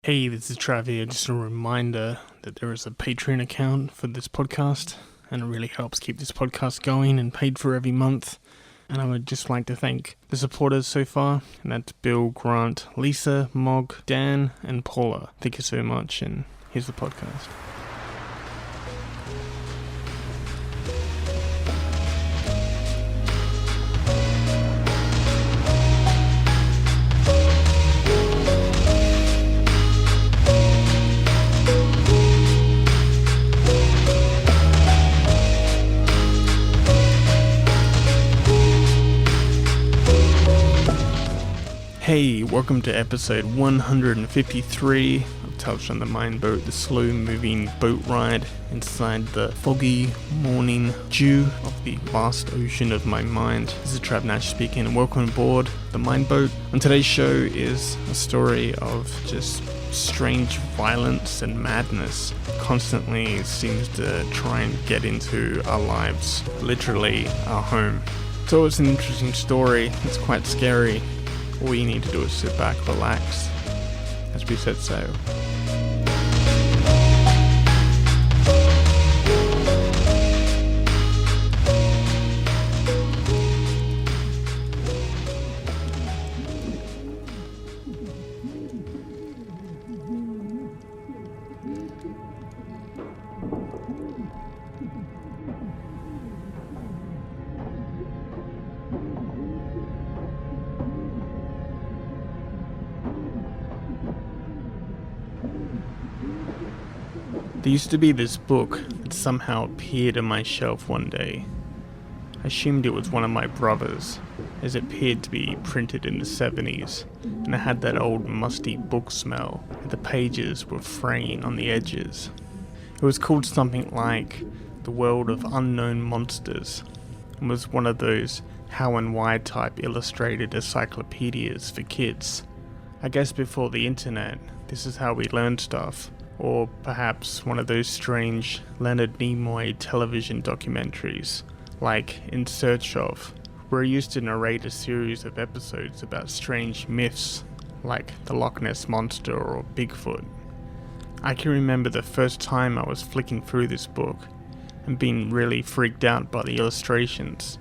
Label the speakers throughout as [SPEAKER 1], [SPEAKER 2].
[SPEAKER 1] Hey, this is Trav here. Just a reminder that there is a Patreon account for this podcast, and it really helps keep this podcast going and paid for every month. And I would just like to thank the supporters so far, and that's Bill, Grant, Lisa, Mog, Dan, and Paula. Thank you so much, and here's the podcast. Hey, welcome to episode 153 of Tales from the Mind Boat, the slow-moving boat ride inside the foggy morning dew of the vast ocean of my mind. This is Trav Nash speaking, and welcome aboard the Mind Boat. On today's show is a story of just strange violence and madness constantly seems to try and get into our lives, literally our home. So it's an interesting story, it's quite scary. All you need to do is sit back, relax, as we set sail. There used to be this book that somehow appeared on my shelf one day. I assumed it was one of my brothers, as it appeared to be printed in the 70s, and it had that old musty book smell, and the pages were fraying on the edges. It was called something like The World of Unknown Monsters, and was one of those how and why type illustrated encyclopedias for kids. I guess before the internet, this is how we learned stuff. Or perhaps one of those strange Leonard Nimoy television documentaries, like In Search Of, where he used to narrate a series of episodes about strange myths, like the Loch Ness Monster or Bigfoot. I can remember the first time I was flicking through this book, and being really freaked out by the illustrations,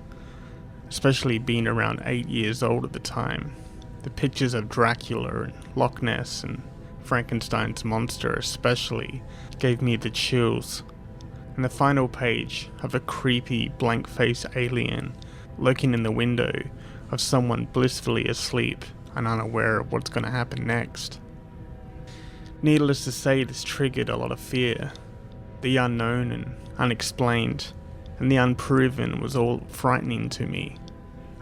[SPEAKER 1] especially being around 8 years old at the time. The pictures of Dracula and Loch Ness and Frankenstein's monster especially gave me the chills, and the final page of a creepy blank-faced alien lurking in the window of someone blissfully asleep and unaware of what's going to happen next. Needless to say, this triggered a lot of fear. The unknown and unexplained and the unproven was all frightening to me.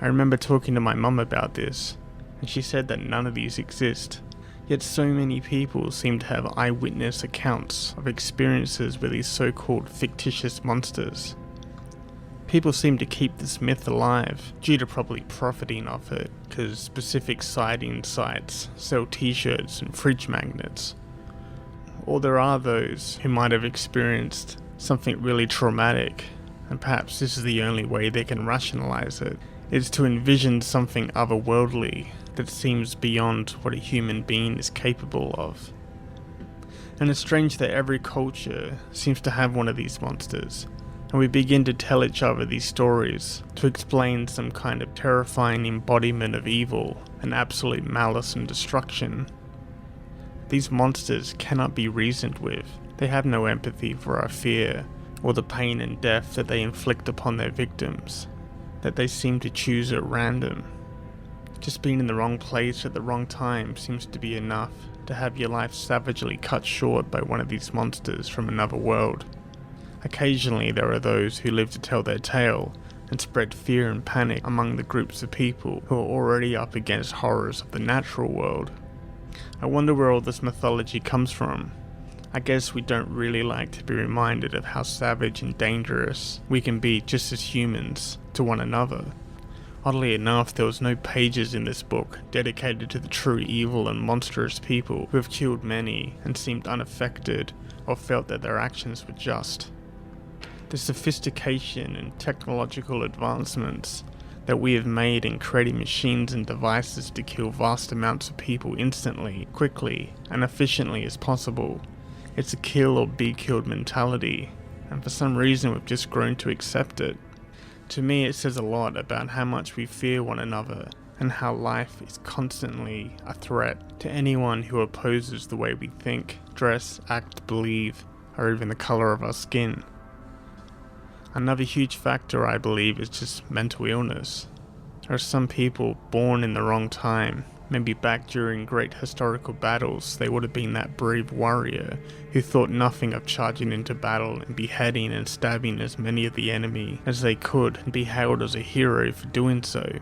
[SPEAKER 1] I remember talking to my mum about this, and she said that none of these exist. Yet so many people seem to have eyewitness accounts of experiences with these so-called fictitious monsters. People seem to keep this myth alive, due to probably profiting off it, because specific sighting sites sell t-shirts and fridge magnets. Or there are those who might have experienced something really traumatic, and perhaps this is the only way they can rationalize it, is to envision something otherworldly that seems beyond what a human being is capable of. And it's strange that every culture seems to have one of these monsters, and we begin to tell each other these stories to explain some kind of terrifying embodiment of evil and absolute malice and destruction. These monsters cannot be reasoned with. They have no empathy for our fear or the pain and death that they inflict upon their victims, that they seem to choose at random. Just being in the wrong place at the wrong time seems to be enough to have your life savagely cut short by one of these monsters from another world. Occasionally there are those who live to tell their tale and spread fear and panic among the groups of people who are already up against horrors of the natural world. I wonder where all this mythology comes from. I guess we don't really like to be reminded of how savage and dangerous we can be just as humans to one another. Oddly enough, there was no pages in this book dedicated to the true evil and monstrous people who have killed many and seemed unaffected or felt that their actions were just. The sophistication and technological advancements that we have made in creating machines and devices to kill vast amounts of people instantly, quickly, and efficiently as possible. It's a kill or be killed mentality, and for some reason we've just grown to accept it. To me, it says a lot about how much we fear one another, and how life is constantly a threat to anyone who opposes the way we think, dress, act, believe, or even the colour of our skin. Another huge factor, I believe, is just mental illness. There are some people born in the wrong time. Maybe back during great historical battles, they would have been that brave warrior who thought nothing of charging into battle and beheading and stabbing as many of the enemy as they could and be hailed as a hero for doing so.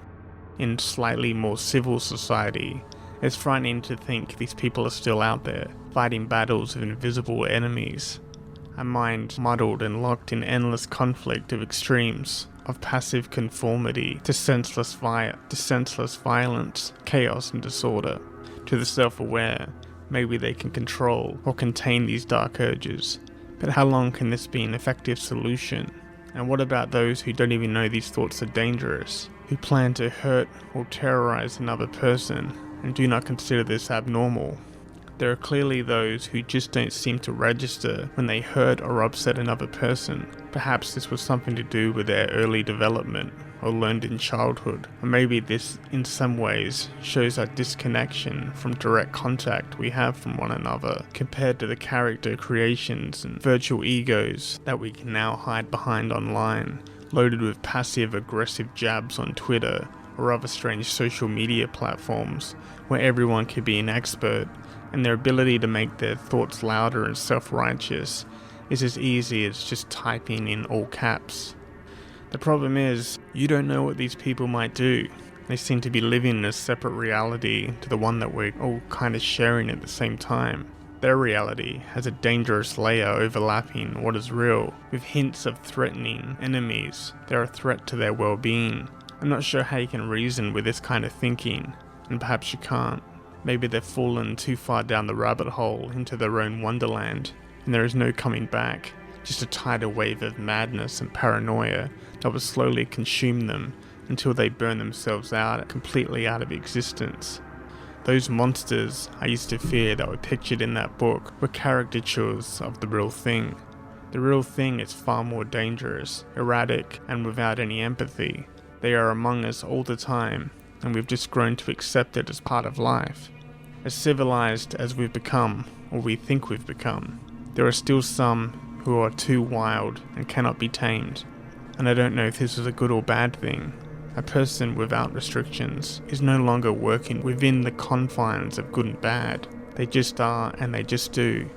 [SPEAKER 1] In slightly more civil society, it's frightening to think these people are still out there, fighting battles of invisible enemies. A mind muddled and locked in endless conflict of extremes, of passive conformity to senseless violence, chaos and disorder. To the self-aware, maybe they can control or contain these dark urges. But how long can this be an effective solution? And what about those who don't even know these thoughts are dangerous, who plan to hurt or terrorize another person and do not consider this abnormal? There are clearly those who just don't seem to register when they hurt or upset another person. Perhaps this was something to do with their early development or learned in childhood. Or maybe this, in some ways, shows our disconnection from direct contact we have from one another compared to the character creations and virtual egos that we can now hide behind online, loaded with passive-aggressive jabs on Twitter or other strange social media platforms where everyone can be an expert, and their ability to make their thoughts louder and self-righteous is as easy as just typing in all caps. The problem is, you don't know what these people might do. They seem to be living in a separate reality to the one that we're all kind of sharing at the same time. Their reality has a dangerous layer overlapping what is real, with hints of threatening enemies. They're a threat to their well-being. I'm not sure how you can reason with this kind of thinking, and perhaps you can't. Maybe they've fallen too far down the rabbit hole into their own wonderland, and there is no coming back, just a tidal wave of madness and paranoia that will slowly consume them until they burn themselves out completely out of existence. Those monsters I used to fear that were pictured in that book were caricatures of the real thing. The real thing is far more dangerous, erratic, and without any empathy. They are among us all the time, and we've just grown to accept it as part of life. As civilized as we've become, or we think we've become, there are still some who are too wild and cannot be tamed. And I don't know if this is a good or bad thing. A person without restrictions is no longer working within the confines of good and bad. They just are and they just do.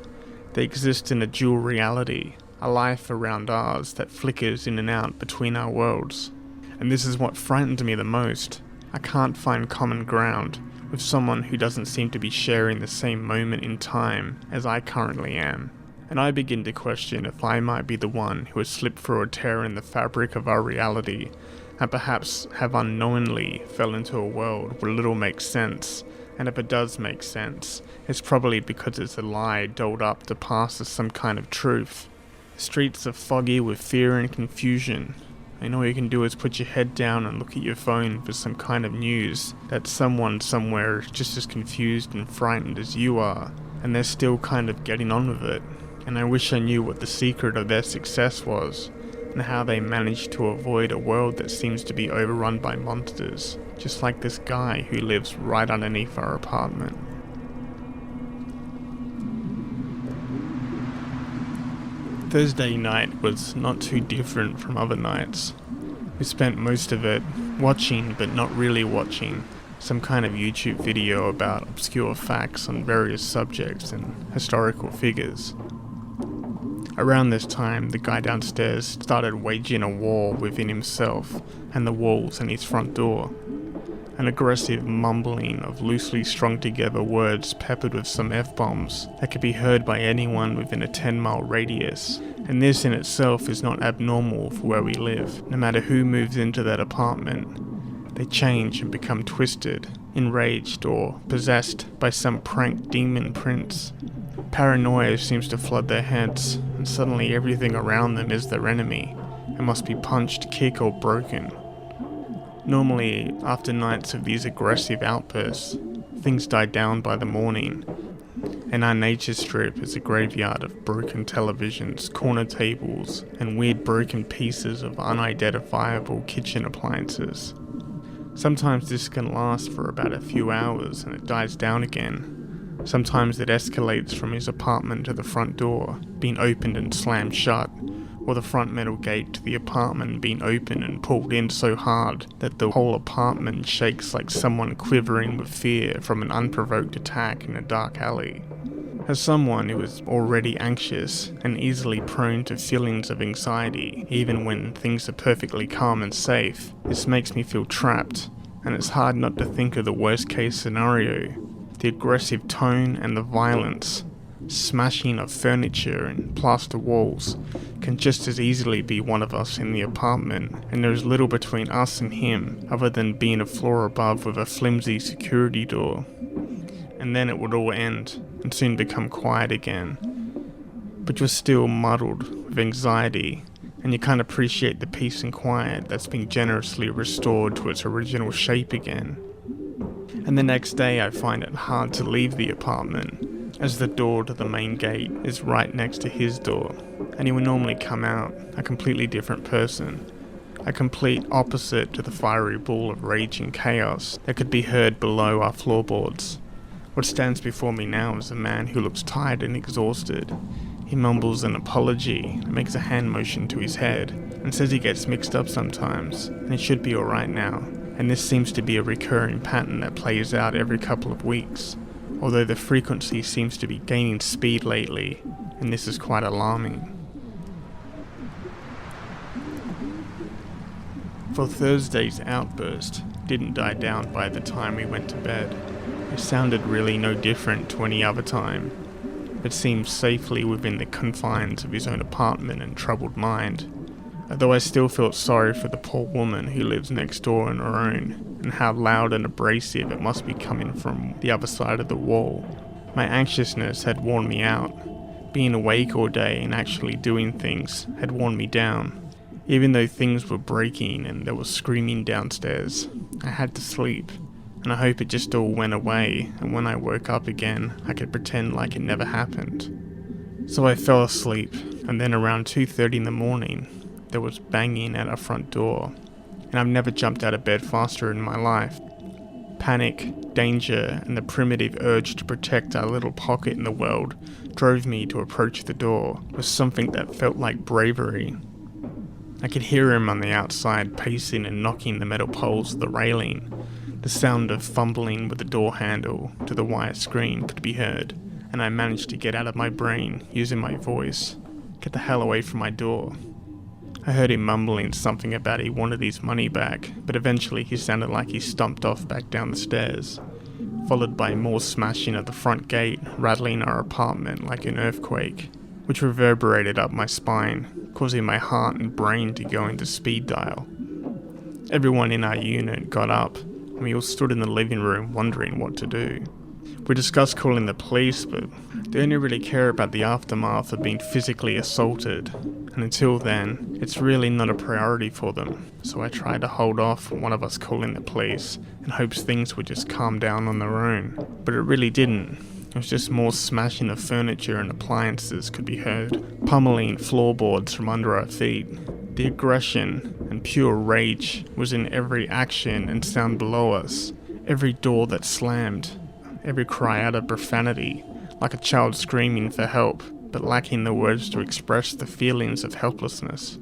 [SPEAKER 1] They exist in a dual reality, a life around ours that flickers in and out between our worlds. And this is what frightens me the most. I can't find common ground with someone who doesn't seem to be sharing the same moment in time as I currently am. And I begin to question if I might be the one who has slipped through a tear in the fabric of our reality, and perhaps have unknowingly fell into a world where little makes sense, and if it does make sense, it's probably because it's a lie doled up to pass as some kind of truth. The streets are foggy with fear and confusion, and all you can do is put your head down and look at your phone for some kind of news that someone somewhere is just as confused and frightened as you are, and they're still kind of getting on with it. And I wish I knew what the secret of their success was, and how they managed to avoid a world that seems to be overrun by monsters, just like this guy who lives right underneath our apartment. Thursday night was not too different from other nights. We spent most of it watching, but not really watching, some kind of YouTube video about obscure facts on various subjects and historical figures. Around this time, the guy downstairs started waging a war within himself and the walls and his front door. An aggressive mumbling of loosely strung together words peppered with some F-bombs that could be heard by anyone within a 10-mile radius. And this in itself is not abnormal for where we live. No matter who moves into that apartment, they change and become twisted, enraged or possessed by some prank demon prince. Paranoia seems to flood their heads, and suddenly everything around them is their enemy and must be punched, kicked or broken. Normally, after nights of these aggressive outbursts, things die down by the morning, and our nature strip is a graveyard of broken televisions, corner tables, and weird broken pieces of unidentifiable kitchen appliances. Sometimes this can last for about a few hours and it dies down again. Sometimes it escalates from his apartment to the front door, being opened and slammed shut, or the front metal gate to the apartment being opened and pulled in so hard that the whole apartment shakes like someone quivering with fear from an unprovoked attack in a dark alley. As someone who is already anxious and easily prone to feelings of anxiety, even when things are perfectly calm and safe, this makes me feel trapped, and it's hard not to think of the worst case scenario. The aggressive tone and the violence, smashing of furniture and plaster walls, can just as easily be one of us in the apartment, and there is little between us and him other than being a floor above with a flimsy security door. And then it would all end and soon become quiet again. But you're still muddled with anxiety, and you can't appreciate the peace and quiet that's been generously restored to its original shape again. And the next day I find it hard to leave the apartment, as the door to the main gate is right next to his door, and he would normally come out a completely different person, a complete opposite to the fiery ball of rage and chaos that could be heard below our floorboards. What stands before me now is a man who looks tired and exhausted. He mumbles an apology, makes a hand motion to his head, and says he gets mixed up sometimes, and he should be alright now, and this seems to be a recurring pattern that plays out every couple of weeks, although the frequency seems to be gaining speed lately, and this is quite alarming. For Thursday's outburst didn't die down by the time we went to bed. It sounded really no different to any other time. It seemed safely within the confines of his own apartment and troubled mind, although I still felt sorry for the poor woman who lives next door on her own, and how loud and abrasive it must be coming from the other side of the wall. My anxiousness had worn me out. Being awake all day and actually doing things had worn me down. Even though things were breaking and there was screaming downstairs, I had to sleep. And I hope it just all went away, and when I woke up again, I could pretend like it never happened. So I fell asleep, and then around 2:30 in the morning, there was banging at our front door, and I've never jumped out of bed faster in my life. Panic, danger, and the primitive urge to protect our little pocket in the world drove me to approach the door with something that felt like bravery. I could hear him on the outside pacing and knocking the metal poles of the railing. The sound of fumbling with the door handle to the wire screen could be heard, and I managed to get out of my brain using my voice. Get the hell away from my door. I heard him mumbling something about he wanted his money back, but eventually he sounded like he stomped off back down the stairs, followed by more smashing of the front gate, rattling our apartment like an earthquake, which reverberated up my spine, causing my heart and brain to go into speed dial. Everyone in our unit got up, and we all stood in the living room wondering what to do. We discussed calling the police, but they only really care about the aftermath of being physically assaulted, and until then, it's really not a priority for them. So I tried to hold off one of us calling the police in hopes things would just calm down on their own, but it really didn't. It was just more smashing of furniture and appliances could be heard, pummeling floorboards from under our feet. The aggression and pure rage was in every action and sound below us, every door that slammed, every cry out of profanity, like a child screaming for help, but lacking the words to express the feelings of helplessness.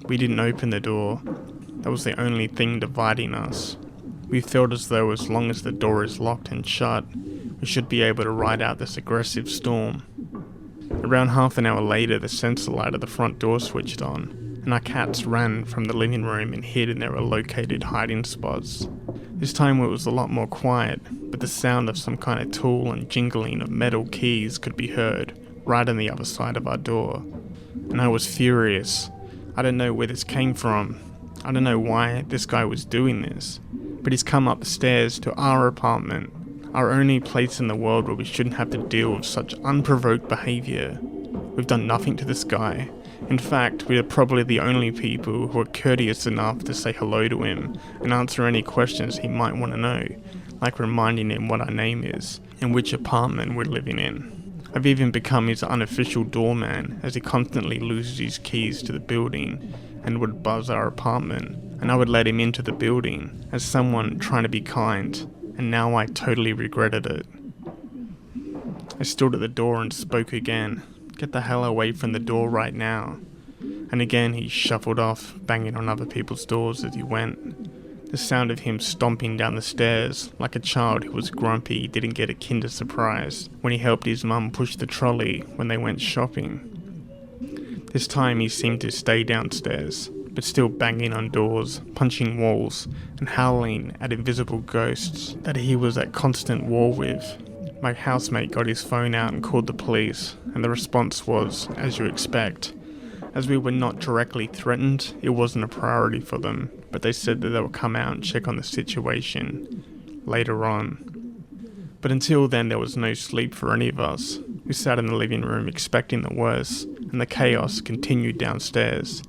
[SPEAKER 1] We didn't open the door. That was the only thing dividing us. We felt as though as long as the door is locked and shut, we should be able to ride out this aggressive storm. Around half an hour later, the sensor light of the front door switched on, and our cats ran from the living room and hid in their located hiding spots. This time it was a lot more quiet, but the sound of some kind of tool and jingling of metal keys could be heard right on the other side of our door. And I was furious. I don't know where this came from. I don't know why this guy was doing this, but he's come up the stairs to our apartment, our only place in the world where we shouldn't have to deal with such unprovoked behavior. We've done nothing to this guy, In fact, we are probably the only people who are courteous enough to say hello to him and answer any questions he might want to know, like reminding him what our name is and which apartment we're living in. I've even become his unofficial doorman, as he constantly loses his keys to the building and would buzz our apartment, and I would let him into the building as someone trying to be kind, and now I totally regretted it. I stood at the door and spoke again. "Get the hell away from the door right now." And again he shuffled off, banging on other people's doors as he went. The sound of him stomping down the stairs, like a child who was grumpy he didn't get a Kinder Surprise when he helped his mum push the trolley when they went shopping. This time he seemed to stay downstairs, but still banging on doors, punching walls, and howling at invisible ghosts that he was at constant war with. My housemate got his phone out and called the police, and the response was, as you expect. As we were not directly threatened, it wasn't a priority for them, but they said that they would come out and check on the situation later on. But until then, there was no sleep for any of us. We sat in the living room expecting the worst, and the chaos continued downstairs.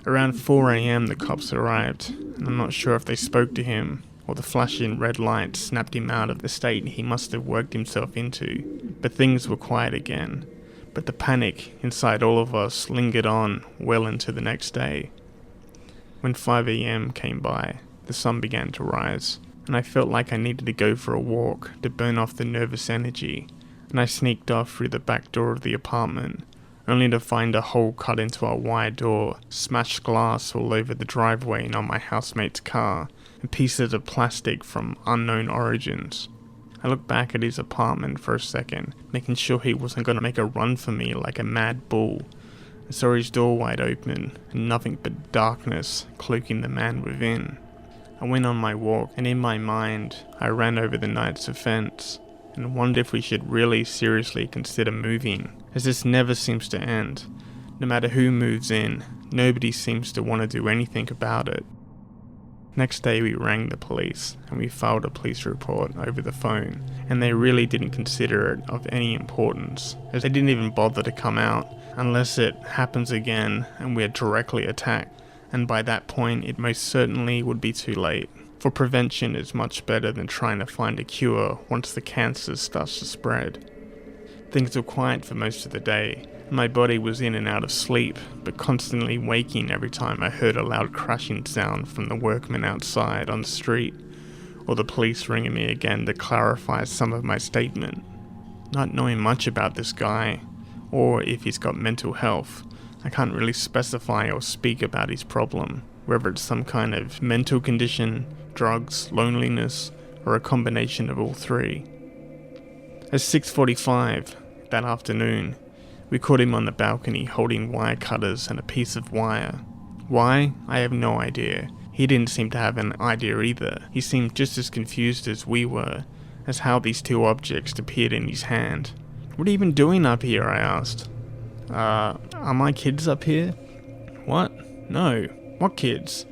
[SPEAKER 1] Around 4 a.m. the cops arrived, and I'm not sure if they spoke to him, or the flashing red light snapped him out of the state he must have worked himself into. But things were quiet again. But the panic inside all of us lingered on well into the next day. When 5 a.m. came by, the sun began to rise, and I felt like I needed to go for a walk to burn off the nervous energy, and I sneaked off through the back door of the apartment, only to find a hole cut into our wire door, smashed glass all over the driveway and on my housemate's car, and pieces of plastic from unknown origins. I looked back at his apartment for a second, making sure he wasn't going to make a run for me like a mad bull. I saw his door wide open, and nothing but darkness cloaking the man within. I went on my walk, and in my mind, I ran over the night's events, and wondered if we should really seriously consider moving, as this never seems to end. No matter who moves in, nobody seems to want to do anything about it. Next day we rang the police, and we filed a police report over the phone, and they really didn't consider it of any importance, as they didn't even bother to come out, unless it happens again and we're directly attacked, and by that point it most certainly would be too late, for prevention is much better than trying to find a cure once the cancer starts to spread. Things were quiet for most of the day. My body was in and out of sleep, but constantly waking every time I heard a loud crashing sound from the workmen outside on the street, or the police ringing me again to clarify some of my statement. Not knowing much about this guy, or if he's got mental health, I can't really specify or speak about his problem, whether it's some kind of mental condition, drugs, loneliness, or a combination of all three. At 6:45 that afternoon, we caught him on the balcony holding wire cutters and a piece of wire. Why? I have no idea. He didn't seem to have an idea either. He seemed just as confused as we were, as how these two objects appeared in his hand. "What are you even doing up here?" I asked. Are my kids up here?" "What? No. What kids?"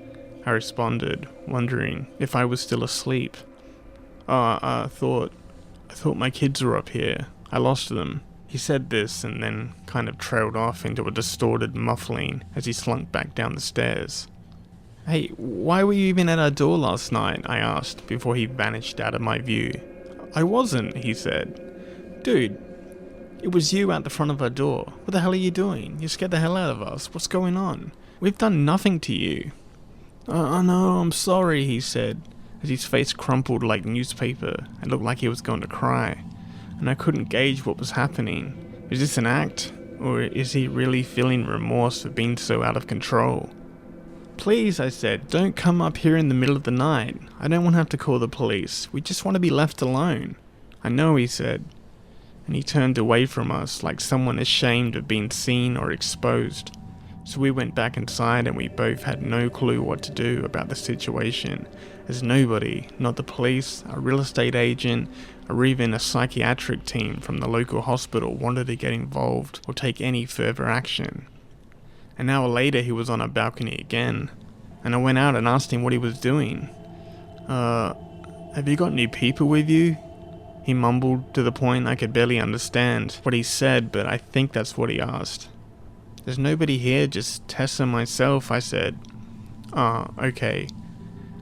[SPEAKER 1] I responded, wondering if I was still asleep. I thought my kids were up here. I lost them." He said this and then kind of trailed off into a distorted muffling as he slunk back down the stairs. "Hey, why were you even at our door last night?" I asked before he vanished out of my view. "I wasn't," he said. "Dude, it was you out the front of our door. What the hell are you doing? You scared the hell out of us. What's going on? We've done nothing to you." "Oh no, I'm sorry," he said, as his face crumpled like newspaper and looked like he was going to cry. And I couldn't gauge what was happening. Is this an act? Or is he really feeling remorse for being so out of control? "Please," I said, "don't come up here in the middle of the night. I don't want to have to call the police. We just want to be left alone." "I know," he said. And he turned away from us like someone ashamed of being seen or exposed. So we went back inside and we both had no clue what to do about the situation, as nobody, not the police, a real estate agent, or even a psychiatric team from the local hospital wanted to get involved or take any further action. An hour later he was on our balcony again, and I went out and asked him what he was doing. Have you got new people with you?" He mumbled to the point I could barely understand what he said, but I think that's what he asked. There's nobody here, just Tess and myself, I said. Ah, okay.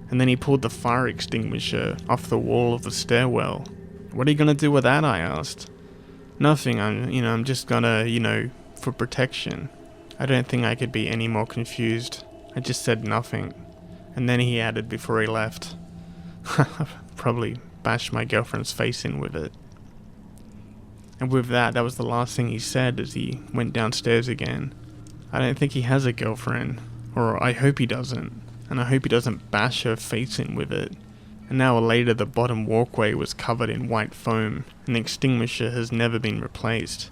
[SPEAKER 1] And then he pulled the fire extinguisher off the wall of the stairwell. What are you gonna do with that, I asked. Nothing, I'm just gonna, for protection. I don't think I could be any more confused. I just said nothing. And then he added before he left, probably bashed my girlfriend's face in with it. And with that was the last thing he said as he went downstairs again. I don't think he has a girlfriend, or I hope he doesn't, and I hope he doesn't bash her face in with it. An hour later, the bottom walkway was covered in white foam, and the extinguisher has never been replaced.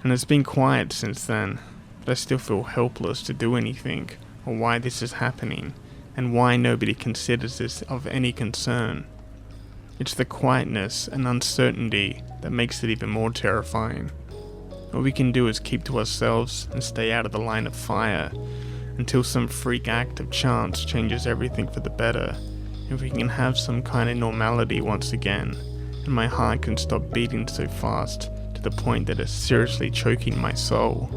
[SPEAKER 1] And it's been quiet since then, but I still feel helpless to do anything, or why this is happening, and why nobody considers this of any concern. It's the quietness and uncertainty that makes it even more terrifying. All we can do is keep to ourselves and stay out of the line of fire until some freak act of chance changes everything for the better. If we can have some kind of normality once again, and my heart can stop beating so fast to the point that it's seriously choking my soul.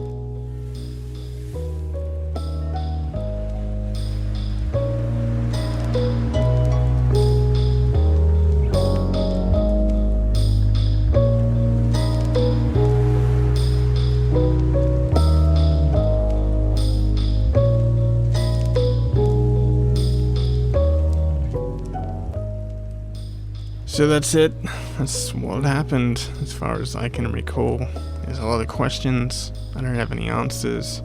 [SPEAKER 1] So that's it. That's what happened as far as I can recall. There's a lot of questions. I don't have any answers.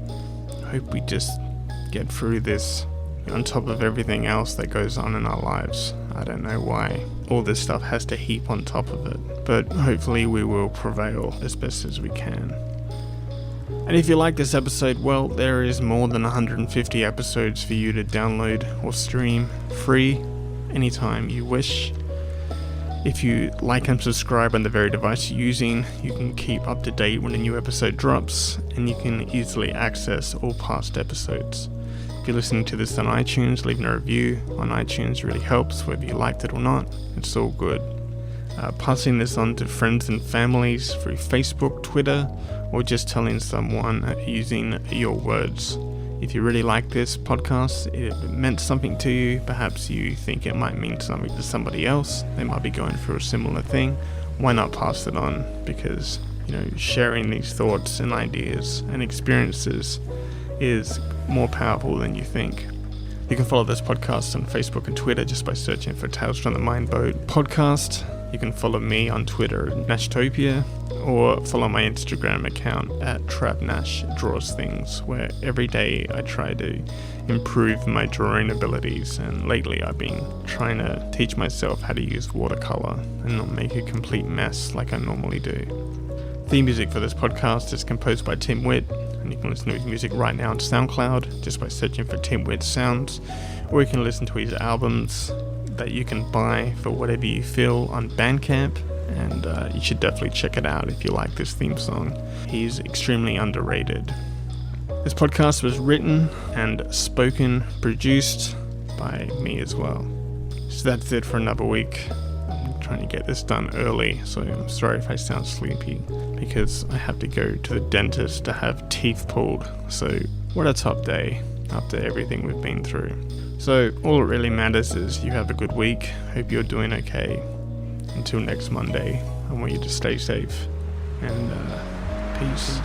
[SPEAKER 1] I hope we just get through this on top of everything else that goes on in our lives. I don't know why all this stuff has to heap on top of it, but hopefully we will prevail as best as we can. And if you like this episode, well, there is more than 150 episodes for you to download or stream free anytime you wish. If you like and subscribe on the very device you're using, you can keep up to date when a new episode drops, and you can easily access all past episodes. If you're listening to this on iTunes, leaving a review on iTunes really helps, whether you liked it or not. It's all good. Passing this on to friends and families through Facebook, Twitter, or just telling someone using your words. If you really like this podcast, it meant something to you, perhaps you think it might mean something to somebody else, they might be going through a similar thing, why not pass it on? Because, sharing these thoughts and ideas and experiences is more powerful than you think. You can follow this podcast on Facebook and Twitter just by searching for Tales from the Mind Boat podcast. You can follow me on Twitter at Nashtopia, or follow my Instagram account at Trav Nash Draws Things, where every day I try to improve my drawing abilities, and lately I've been trying to teach myself how to use watercolor and not make a complete mess like I normally do. Theme music for this podcast is composed by Tim Witt, and you can listen to his music right now on SoundCloud just by searching for Tim Witt Sounds, or you can listen to his albums that you can buy for whatever you feel on Bandcamp, and you should definitely check it out if you like this theme song. He's extremely underrated. This podcast was written and produced by me as well. So that's it for another week. I'm trying to get this done early, so I'm sorry if I sound sleepy, because I have to go to the dentist to have teeth pulled. So what a top day after everything we've been through. So all that really matters is you have a good week. Hope you're doing okay. Until next Monday, I want you to stay safe, and peace.